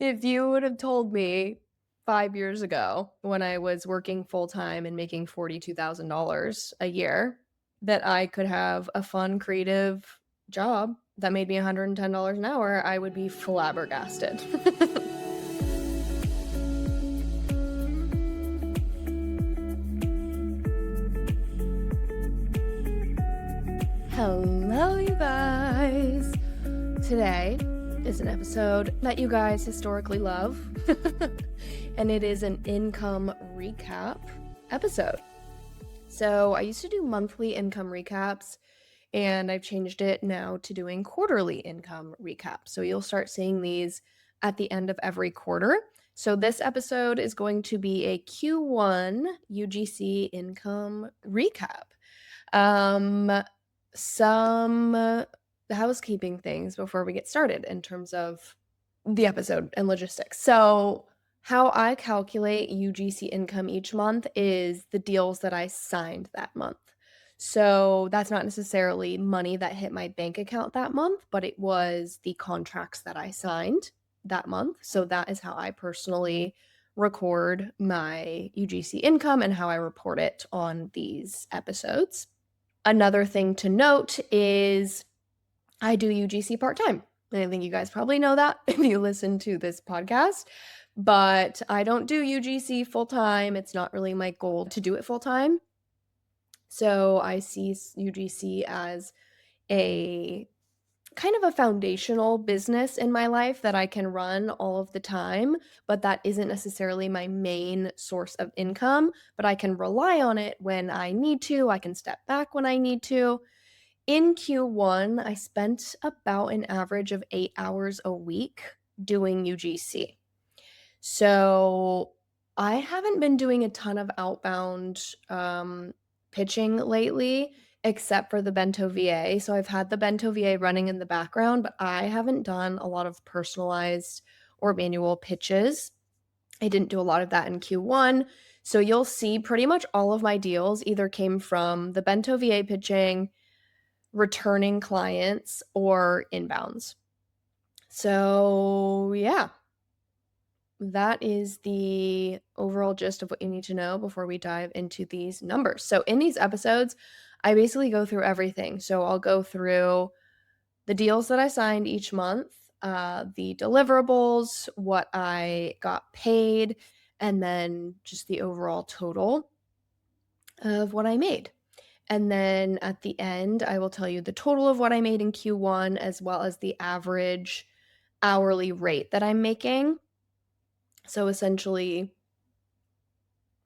If you would have told me 5 years ago when I was working full-time and making $42,000 a year that I could have a fun, creative job that made me $110 an hour, I would be flabbergasted. Hello, you guys. Today is an episode that you guys historically love, and it is an income recap episode. So I used to do monthly income recaps, and I've changed it now to doing quarterly income recaps. So you'll start seeing these at the end of every quarter. So this episode is going to be a Q1 UGC income recap. Some housekeeping things before we get started in terms of the episode and logistics. So, how I calculate UGC income each month is the deals that I signed that month. So, that's not necessarily money that hit my bank account that month, but it was the contracts that I signed that month. So, that is how I personally record my UGC income and how I report it on these episodes. Another thing to note is I do UGC part-time. And I think you guys probably know that if you listen to this podcast, but I don't do UGC full-time. It's not really my goal to do it full-time. So I see UGC as a kind of a foundational business in my life that I can run all of the time, but that isn't necessarily my main source of income, but I can rely on it when I need to. I can step back when I need to. In Q1, I spent about an average of 8 hours a week doing UGC. So I haven't been doing a ton of outbound pitching lately, except for the Bento VA. So I've had the Bento VA running in the background, but I haven't done a lot of personalized or manual pitches. I didn't do a lot of that in Q1. So you'll see pretty much all of my deals either came from the Bento VA pitching, returning clients, or inbounds. So, yeah, that is the overall gist of what you need to know before we dive into these numbers. So, in these episodes, I basically go through everything. So, I'll go through the deals that I signed each month, the deliverables, what I got paid, and then just the overall total of what I made. And then at the end, I will tell you the total of what I made in Q1 as well as the average hourly rate that I'm making. So essentially,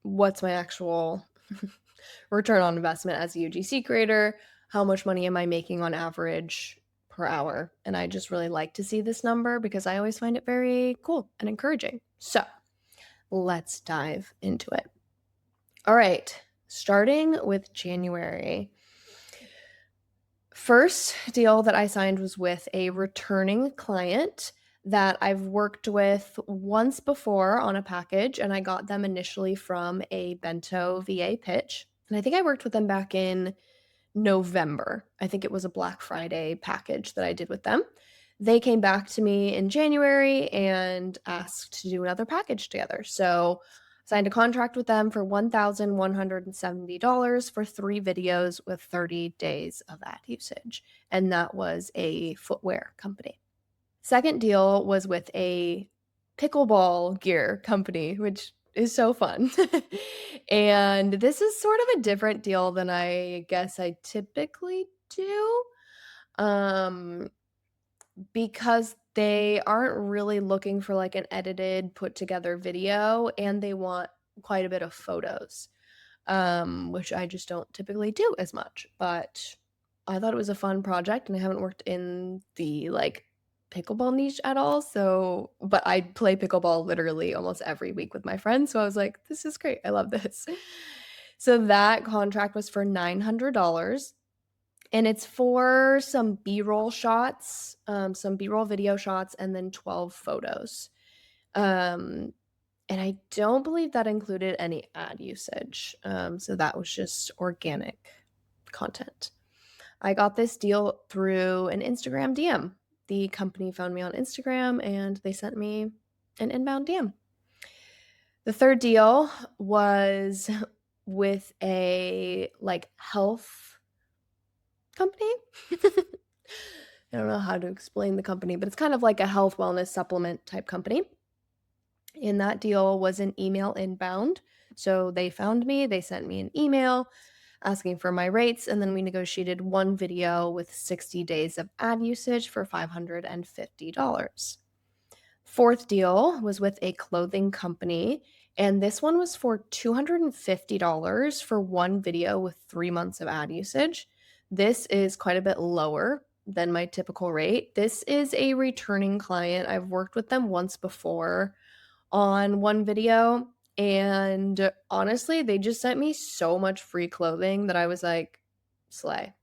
what's my actual return on investment as a UGC creator? How much money am I making on average per hour? And I just really like to see this number because I always find it very cool and encouraging. So let's dive into it. All right, starting with January. First deal that I signed was with a returning client that I've worked with once before on a package, and I got them initially from a Bento VA pitch. And I think I worked with them back in November. I think it was a Black Friday package that I did with them. They came back to me in January and asked to do another package together. So signed a contract with them for $1,170 for 3 videos with 30 days of ad usage. And that was a footwear company. Second deal was with a pickleball gear company, which is so fun. And this is sort of a different deal than I guess I typically do. Because they aren't really looking for like an edited, put together video, and they want quite a bit of photos, which I just don't typically do as much. But I thought it was a fun project, and I haven't worked in the like pickleball niche at all. So, but I play pickleball literally almost every week with my friends. So I was like, this is great. I love this. So that contract was for $900. And it's for some B-roll shots, some B-roll video shots, and then 12 photos. And I don't believe that included any ad usage. So that was just organic content. I got this deal through an Instagram DM. The company found me on Instagram and they sent me an inbound DM. The third deal was with a like health company. I don't know how to explain the company, but it's kind of like a health wellness supplement type company. And that deal was an email inbound. So they found me, they sent me an email asking for my rates, and then we negotiated one video with 60 days of ad usage for $550. Fourth deal was with a clothing company, and this one was for $250 for one video with 3 months of ad usage. This is quite a bit lower than my typical rate. This is a returning client. I've worked with them once before on one video, and honestly, they just sent me so much free clothing that I was like, slay.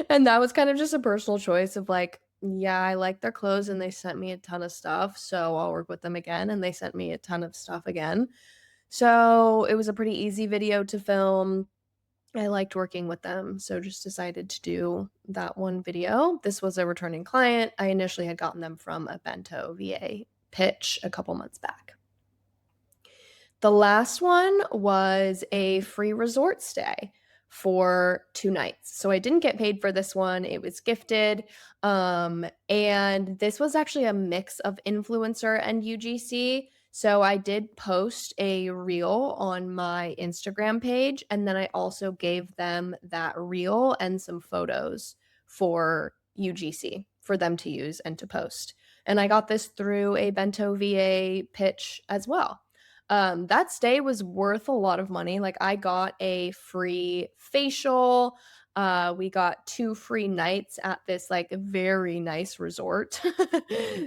And that was kind of just a personal choice of like, yeah, I like their clothes and they sent me a ton of stuff, so I'll work with them again. And they sent me a ton of stuff again. So it was a pretty easy video to film. I liked working with them, so just decided to do that one video. This was a returning client. I initially had gotten them from a Bento VA pitch a couple months back. The last one was a free resort stay for 2 nights. So I didn't get paid for this one. It was gifted. And this was actually a mix of influencer and UGC. So I did post a reel on my Instagram page, and then I also gave them that reel and some photos for UGC for them to use and to post. And I got this through a Bento VA pitch as well. That stay was worth a lot of money. Like I got a free facial. We got 2 free nights at this like very nice resort.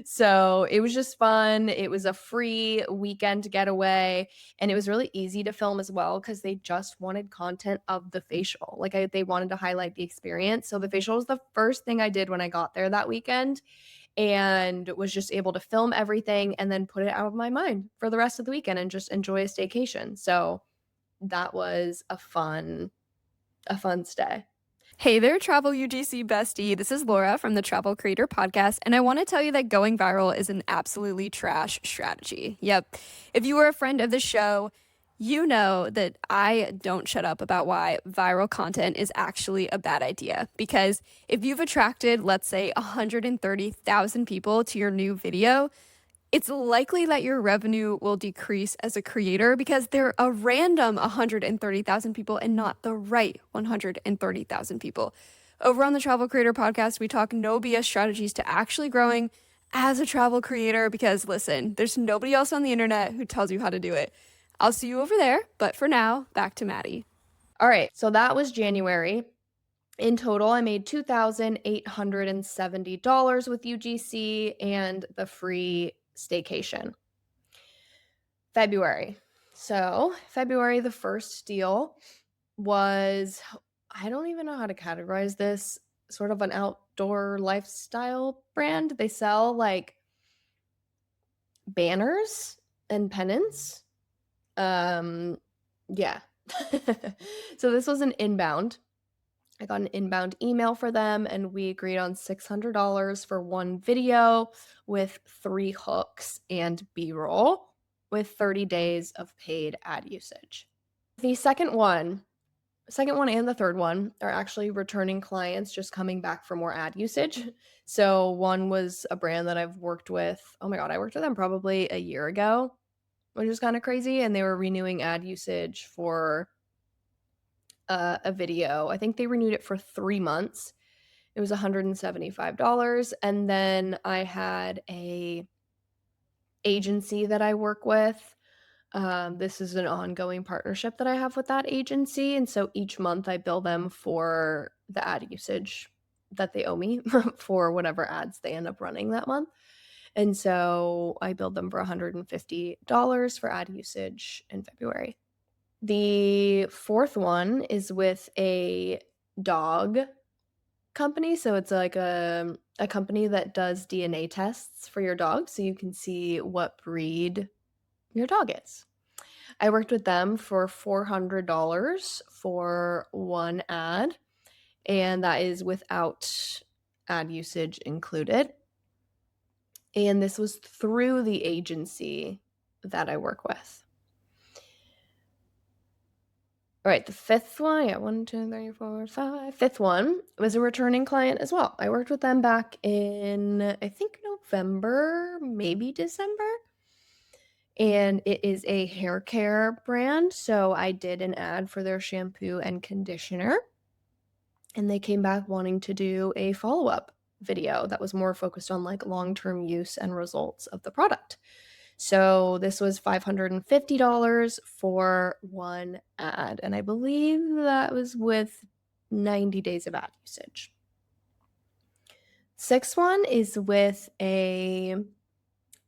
So it was just fun. It was a free weekend getaway, and it was really easy to film as well because they just wanted content of the facial. Like they wanted to highlight the experience. So the facial was the first thing I did when I got there that weekend, and was just able to film everything and then put it out of my mind for the rest of the weekend and just enjoy a staycation. So that was a fun stay. Hey there, Travel UGC bestie. This is Laura from the Travel Creator Podcast, and I want to tell you that going viral is an absolutely trash strategy. Yep. If you are a friend of the show, you know that I don't shut up about why viral content is actually a bad idea. Because if you've attracted, let's say, 130,000 people to your new video, it's likely that your revenue will decrease as a creator because they're a random 130,000 people and not the right 130,000 people. Over on the Travel Creator Podcast, we talk no BS strategies to actually growing as a travel creator because listen, there's nobody else on the internet who tells you how to do it. I'll see you over there, but for now, back to Maddie. All right, so that was January. In total, I made $2,870 with UGC and the free staycation. February. So, February, the first deal was, I don't even know how to categorize this, sort of an outdoor lifestyle brand. They sell like banners and pennants. Yeah. So this was an inbound. I got an inbound email for them, and we agreed on $600 for one video with 3 hooks and B-roll with 30 days of paid ad usage. The second one and the third one are actually returning clients just coming back for more ad usage. So one was a brand that I've worked with. Oh my God, I worked with them probably a year ago, which is kind of crazy. And they were renewing ad usage for a video. I think they renewed it for 3 months. It was $175. And then I had a agency that I work with. This is an ongoing partnership that I have with that agency. And so each month I bill them for the ad usage that they owe me for whatever ads they end up running that month. And so I billed them for $150 for ad usage in February. The fourth one is with a dog company. So it's like a company that does DNA tests for your dog so you can see what breed your dog is. I worked with them for $400 for one ad, and that is without ad usage included. and this was through the agency that I work with. All right, the fifth one, yeah, 1, 2, 3, 4, 5. Fifth one was a returning client as well. I worked with them back in, I think, November, maybe December. And it is a hair care brand. So I did an ad for their shampoo and conditioner. And they came back wanting to do a follow up video that was more focused on like long term use and results of the product. So this was $550 for one ad. And I believe that was with 90 days of ad usage. Sixth one is with a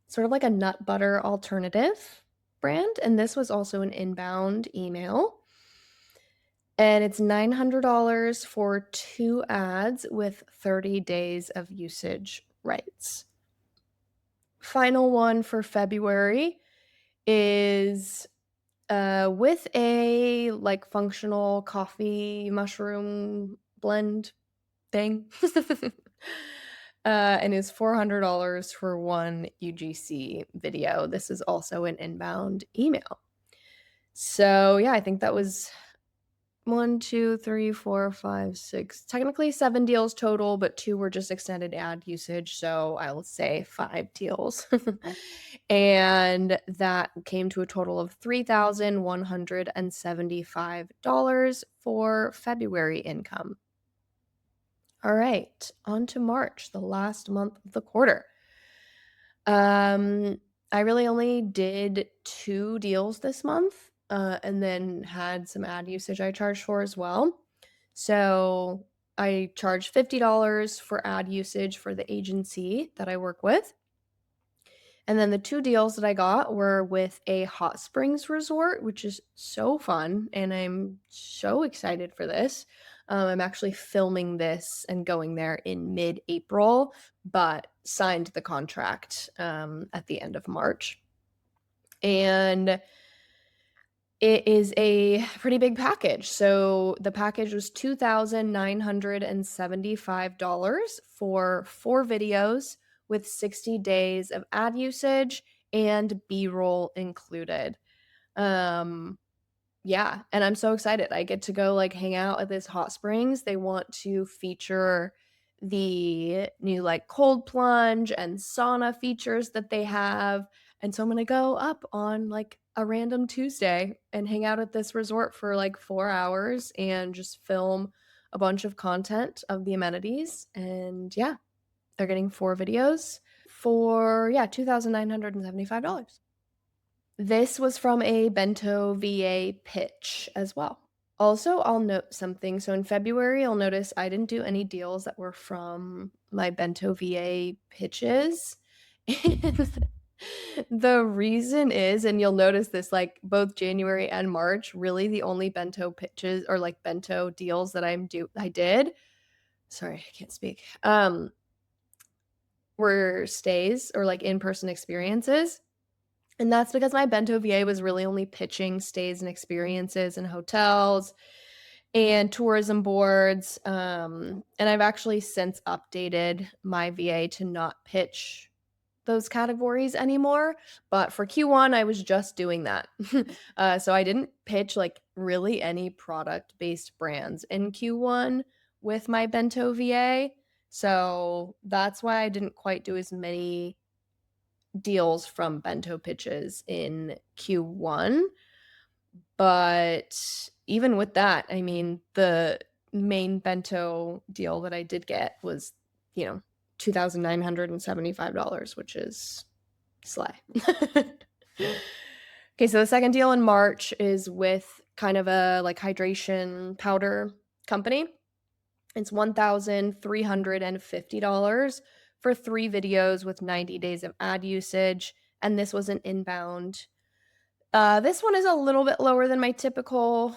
sort of like a nut butter alternative brand. And this was also an inbound email. And it's $900 for 2 ads with 30 days of usage rights. Final one for February is with a like functional coffee mushroom blend thing. And is $400 for one UGC video. This is also an inbound email. So yeah, I think that was 1, 2, 3, 4, 5, 6, technically 7 deals total, but 2 were just extended ad usage, so I will say 5 deals. And that came to a total of $3,175 for February income. All right, on to March, the last month of the quarter. I really only did 2 deals this month, and then had some ad usage I charged for as well. So, I charged $50 for ad usage for the agency that I work with. And then the 2 deals that I got were with a hot springs resort, which is so fun, and I'm so excited for this. I'm actually filming this and going there in mid-April, but signed the contract, at the end of March. And it is a pretty big package. So the package was $2,975 for 4 videos with 60 days of ad usage and B-roll included. Um, yeah, and I'm so excited. I get to go, like, hang out at this hot springs. They want to feature the new, like, cold plunge and sauna features that they have, and so I'm gonna go up on, like, a random Tuesday and hang out at this resort for, like, 4 hours and just film a bunch of content of the amenities, and yeah, they're getting 4 videos for, yeah, $2,975. This was from a Bento VA pitch as well. Also, I'll note something. So in February, you'll notice I didn't do any deals that were from my Bento VA pitches. And the reason is, and you'll notice this like both January and March, really the only Bento pitches or like Bento deals that I did. Sorry, I can't speak. Were stays or like in-person experiences. And that's because my Bento VA was really only pitching stays and experiences in hotels and tourism boards. And I've actually since updated my VA to not pitch those categories anymore. But for Q1, I was just doing that. So I didn't pitch like really any product based brands in Q1 with my Bento VA. So that's why I didn't quite do as many deals from bento pitches in Q1. But even with that, I mean, the main bento deal that I did get was, $2,975, which is slay. Okay, so the second deal in March is with kind of a like hydration powder company. It's $1,350 for 3 videos with 90 days of ad usage, and this was an inbound. This one is a little bit lower than my typical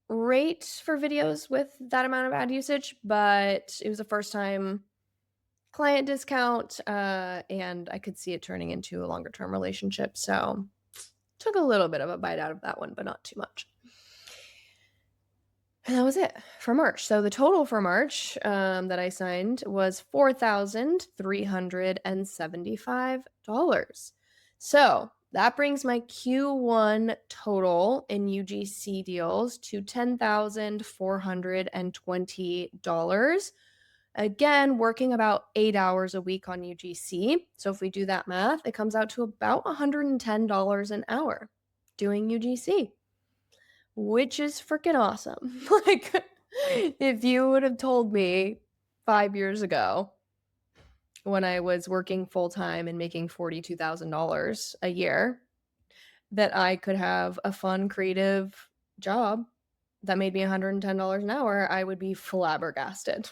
rate for videos with that amount of ad usage, but it was a first time client discount, and I could see it turning into a longer term relationship, so took a little bit of a bite out of that one, but not too much. And that was it for March. So the total for March that I signed was $4,375. So that brings my Q1 total in UGC deals to $10,420. Again, working about 8 hours a week on UGC. So if we do that math, it comes out to about $110 an hour doing UGC, which is freaking awesome. Like, if you would have told me 5 years ago when I was working full time and making $42,000 a year that I could have a fun, creative job that made me $110 an hour, I would be flabbergasted.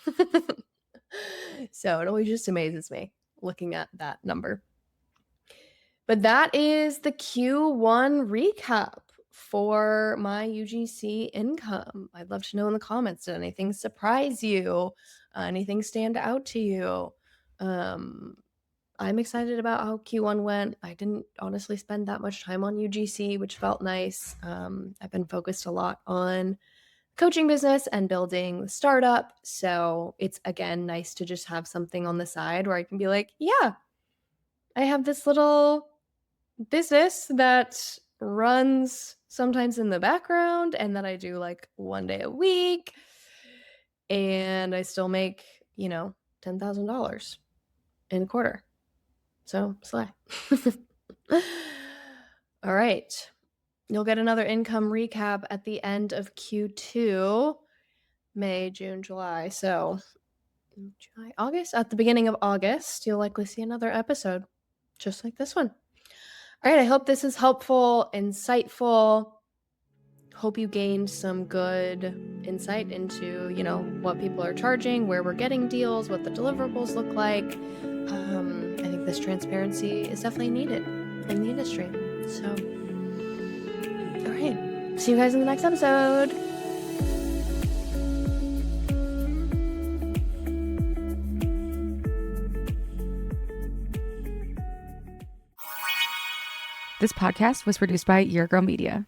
So it always just amazes me looking at that number. But that is the Q1 recap for my UGC income. I'd love to know in the comments, did anything surprise you? Anything stand out to you? I'm excited about how Q1 went. I didn't honestly spend that much time on UGC, which felt nice. I've been focused a lot on coaching business and building the startup. So it's, again, nice to just have something on the side where I can be like, yeah, I have this little business that runs sometimes in the background and that I do like one day a week. And I still make, $10,000 in a quarter. So slay. All right. You'll get another income recap at the end of Q2, May, June, July. So July, August, at the beginning of August, you'll likely see another episode just like this one. All right. I hope this is helpful, insightful. Hope you gained some good insight into, what people are charging, where we're getting deals, what the deliverables look like. I think this transparency is definitely needed in the industry. So, all right. See you guys in the next episode. This podcast was produced by Your Girl Media.